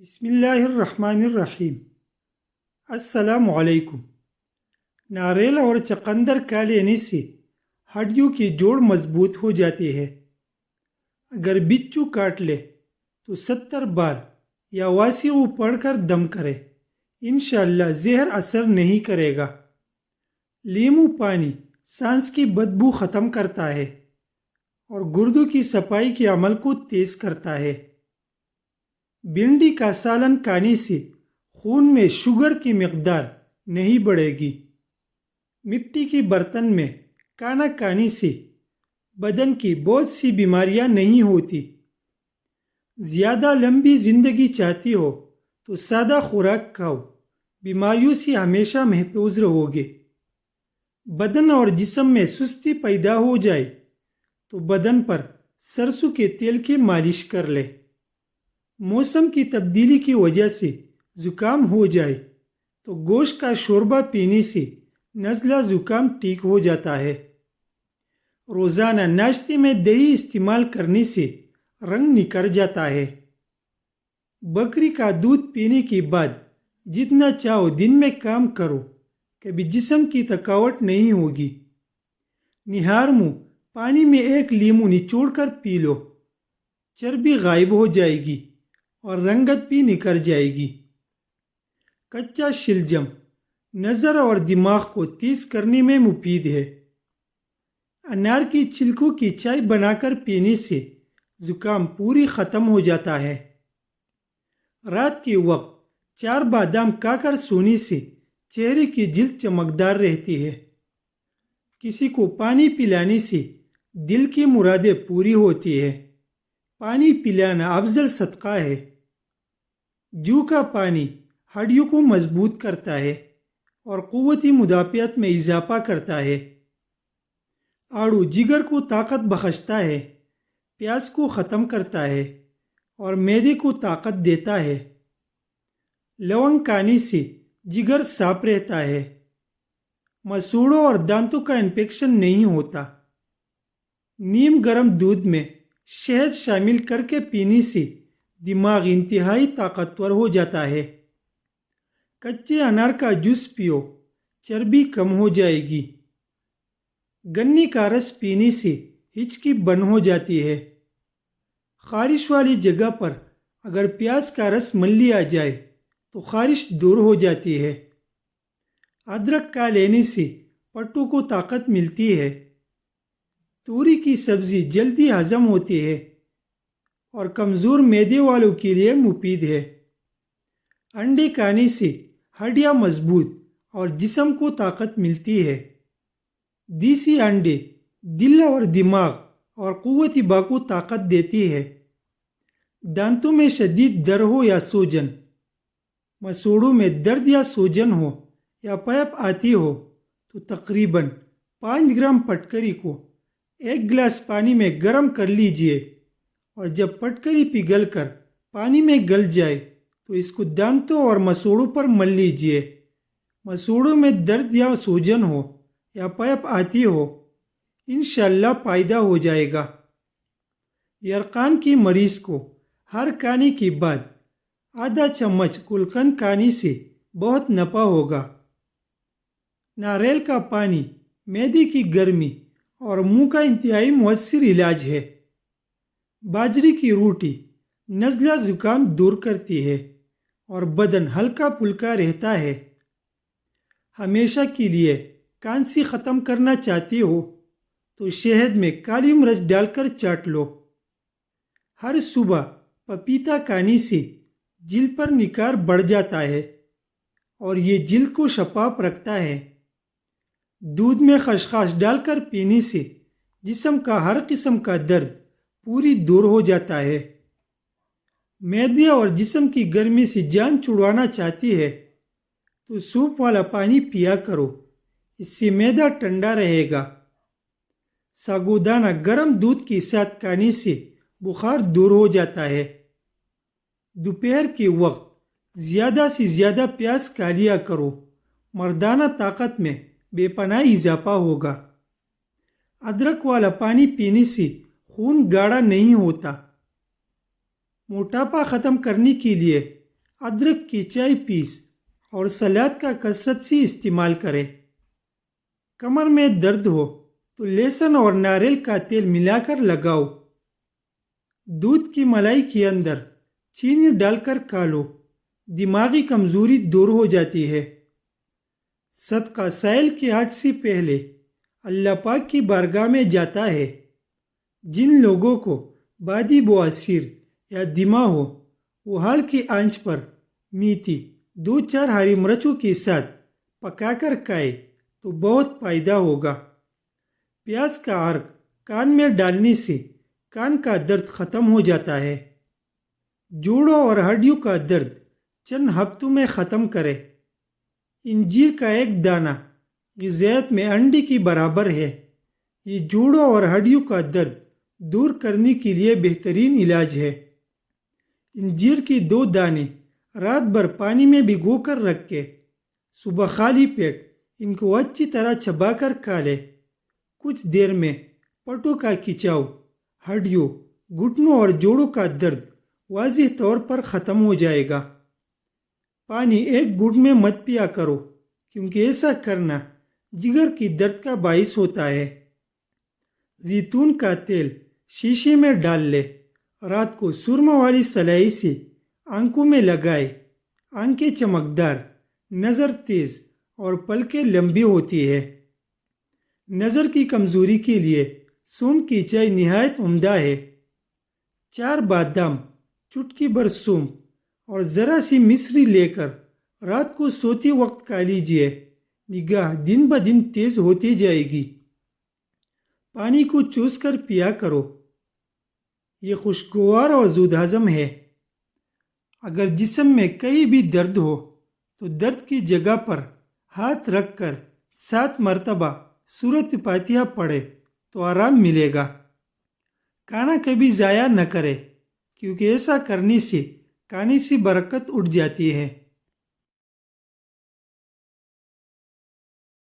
بسم اللہ الرحمن الرحیم۔ السلام علیکم۔ ناریل اور چقندر کا لینے سے ہڈیوں کی جوڑ مضبوط ہو جاتی ہے۔ اگر بچھو کاٹ لے تو 70 بار یا واسیع پڑھ کر دم کرے، انشاءاللہ زہر اثر نہیں کرے گا۔ لیمو پانی سانس کی بدبو ختم کرتا ہے اور گردوں کی صفائی کے عمل کو تیز کرتا ہے۔ بھنڈی کا سالن کھانے سے خون میں شوگر کی مقدار نہیں بڑھے گی۔ مٹی کے برتن میں کھانا کھانے سے بدن کی بہت سی بیماریاں نہیں ہوتی۔ زیادہ لمبی زندگی چاہتی ہو تو سادہ خوراک کھاؤ، بیماریوں سے ہمیشہ محفوظ رہو گے۔ بدن اور جسم میں سستی پیدا ہو جائے تو بدن پر سرسوں کے تیل کی مالش کر لے۔ موسم کی تبدیلی کی وجہ سے زکام ہو جائے تو گوشت کا شوربہ پینے سے نزلہ زکام ٹھیک ہو جاتا ہے۔ روزانہ ناشتے میں دہی استعمال کرنے سے رنگ نکھر جاتا ہے۔ بکری کا دودھ پینے کے بعد جتنا چاہو دن میں کام کرو، کبھی جسم کی تھکاوٹ نہیں ہوگی۔ نہار منہ پانی میں ایک لیمو نچوڑ کر پی لو، چربی غائب ہو جائے گی اور رنگت بھی نکھر جائے گی۔ کچا شلجم نظر اور دماغ کو تیز کرنے میں مفید ہے۔ انار کی چھلکوں کی چائے بنا کر پینے سے زکام پوری ختم ہو جاتا ہے۔ رات کے وقت 4 بادام کھا کر سونے سے چہرے کی جلد چمکدار رہتی ہے۔ کسی کو پانی پلانے سے دل کی مرادیں پوری ہوتی ہے۔ پانی پلانا افضل صدقہ ہے۔ جو کا پانی ہڈیوں کو مضبوط کرتا ہے اور قوت مدافعت میں اضافہ کرتا ہے۔ آڑو جگر کو طاقت بخشتا ہے، پیاس کو ختم کرتا ہے اور معدے کو طاقت دیتا ہے۔ لونگ کھانے سے جگر صاف رہتا ہے۔ مسوڑوں اور دانتوں کا انفیکشن نہیں ہوتا۔ نیم گرم دودھ میں شہد شامل کر کے پینے سے دماغ انتہائی طاقتور ہو جاتا ہے۔ کچے انار کا جوس پیو، چربی کم ہو جائے گی۔ گنے کا رس پینے سے ہچکی بند ہو جاتی ہے۔ خارش والی جگہ پر اگر پیاز کا رس مل لیا جائے تو خارش دور ہو جاتی ہے۔ ادرک کا لینے سے پٹھوں کو طاقت ملتی ہے۔ توری کی سبزی جلدی ہضم ہوتی ہے اور کمزور معدے والوں کے لیے مفید ہے۔ انڈے کھانے سے ہڈیاں مضبوط اور جسم کو طاقت ملتی ہے۔ دیسی انڈے دل اور دماغ اور قوت دفاع کو طاقت دیتی ہے۔ دانتوں میں شدید درد ہو یا سوجن، مسوڑوں میں درد یا سوجن ہو یا پیپ آتی ہو تو تقریباً 5 گرام پٹکری کو 1 گلاس پانی میں گرم کر لیجئے اور جب پٹکری پگھل کر پانی میں گل جائے تو اس کو دانتوں اور مسوڑوں پر مل لیجئے۔ مسوڑوں میں درد یا سوجن ہو یا پیپ آتی ہو، انشاءاللہ فائدہ ہو جائے گا۔ یرقان کی مریض کو ہر کھانے کے بعد آدھا چمچ گلقند کھانے سے بہت نفع ہوگا۔ ناریل کا پانی معدے کی گرمی اور منہ کا انتہائی مؤثر علاج ہے۔ باجرے کی روٹی نزلہ زکام دور کرتی ہے اور بدن ہلکا پھلکا رہتا ہے۔ ہمیشہ کے لیے کھانسی ختم کرنا چاہتی ہو تو شہد میں کالی مرچ ڈال کر چاٹ لو۔ ہر صبح پپیتا کھانے سے جلد پر نکھار بڑھ جاتا ہے اور یہ جلد کو شفاف رکھتا ہے۔ دودھ میں خسخاس ڈال کر پینے سے جسم کا ہر قسم کا درد پوری دور ہو جاتا ہے۔ معدے اور جسم کی گرمی سے جان چھڑوانا چاہتی ہے تو سوپ والا پانی پیا کرو، اس سے معدہ ٹھنڈا رہے گا۔ ساگودانہ گرم دودھ کے ساتھ کھانے سے بخار دور ہو جاتا ہے۔ دوپہر کے وقت زیادہ سے زیادہ پیاز کھا لیا کرو، مردانہ طاقت میں بے پناہ اضافہ ہوگا۔ ادرک والا پانی پینے سے خون گاڑھا نہیں ہوتا۔ موٹاپا ختم کرنے کے لیے ادرک کی چائے پیس اور سلاد کا کثرت سے استعمال کرے۔ کمر میں درد ہو تو لہسن اور ناریل کا تیل ملا کر لگاؤ۔ دودھ کی ملائی کے اندر چینی ڈال کر کھا لو، دماغی کمزوری دور ہو جاتی ہے۔ صدقہ سائل کے حج سے پہلے اللہ پاک کی بارگاہ میں جاتا ہے۔ جن لوگوں کو بادی بواسیر یا دمہ ہو وہ حال کی آنچ پر میتھی 2-4 ہری مرچوں کے ساتھ پکا کر کھائے تو بہت فائدہ ہوگا۔ پیاز کا عرق کان میں ڈالنے سے کان کا درد ختم ہو جاتا ہے۔ جوڑوں اور ہڈیوں کا درد چند ہفتوں میں ختم کرے۔ انجیر کا ایک دانہ غذائیت میں انڈے کی برابر ہے۔ یہ جوڑوں اور ہڈیوں کا درد دور کرنے کے لیے بہترین علاج ہے۔ انجیر کی 2 دانے رات بھر پانی میں بھگو کر رکھ کے صبح خالی پیٹ ان کو اچھی طرح چبا کر کھا لے۔ کچھ دیر میں پٹوں کا کھچاؤ، ہڈیوں، گھٹنوں اور جوڑوں کا درد واضح طور پر ختم ہو جائے گا۔ پانی ایک گھٹ میں مت پیا کرو کیونکہ ایسا کرنا جگر کی درد کا باعث ہوتا ہے۔ زیتون کا تیل شیشے میں ڈال لے، رات کو سرما والی سلائی سے آنکھوں میں لگائے۔ آنکھیں چمکدار، نظر تیز اور پلکیں لمبی ہوتی ہے۔ نظر کی کمزوری کے لیے سونف کی چائے نہایت عمدہ ہے۔ 4 بادام، چٹکی بھر سونف اور ذرا سی مصری لے کر رات کو سوتے وقت کھا لیجیے۔ نگاہ دن بدن تیز ہوتی جائے گی۔ پانی کو چوس کر پیا کرو، یہ خوشگوار اور زود ہضم ہے۔ اگر جسم میں کہیں بھی درد ہو تو درد کی جگہ پر ہاتھ رکھ کر 7 مرتبہ سورۃ فاتحہ پڑھے تو آرام ملے گا۔ کھانا کبھی ضائع نہ کرے کیونکہ ایسا کرنے سے کھانے سے برکت اٹھ جاتی ہے۔